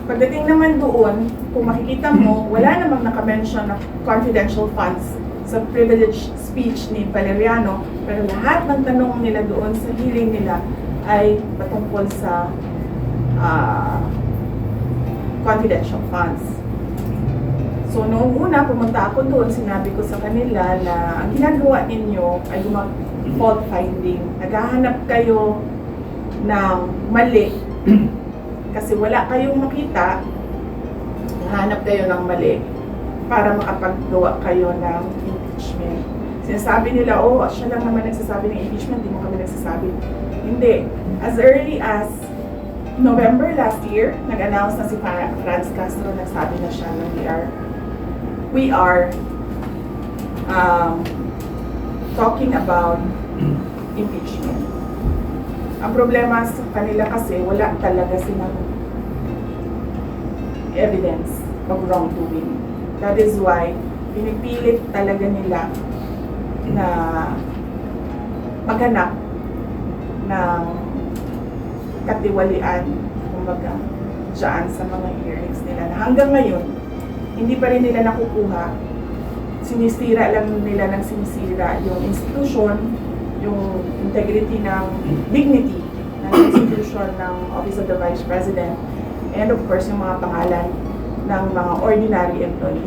Pagdating naman doon, kung makikita mo, wala namang nakamention na confidential funds sa privilege speech ni Valeriano, pero lahat ng tanong nila doon sa hearing nila ay patungkol sa confidential funds. So noong una, pumunta ako doon, sinabi ko sa kanila na ang ginagawa ninyo ay fault finding. Naghahanap kayo ng mali kasi wala kayong makita, naghahanap kayo ng mali para makapaggawa kayo ng impeachment. Sinasabi nila, oh, siya lang naman nagsasabi ng impeachment, di mo kami nagsasabi. Hindi. As early as November last year, nag-announce na si Franz Castro, nagsabi na siya na we are talking about impeachment. Ang problema sa kanila kasi wala talaga silang evidence of wrongdoing. That is why pinipilit talaga nila na maghanap ng katiwalian, kumbaga, dyan sa mga hearings nila na hanggang ngayon, hindi pa rin nila nakukuha. Sinisira lang nila ng sinisira yung institution, yung integrity ng dignity ng institution ng Office of the Vice President, and of course yung mga pangalan ng mga ordinary employees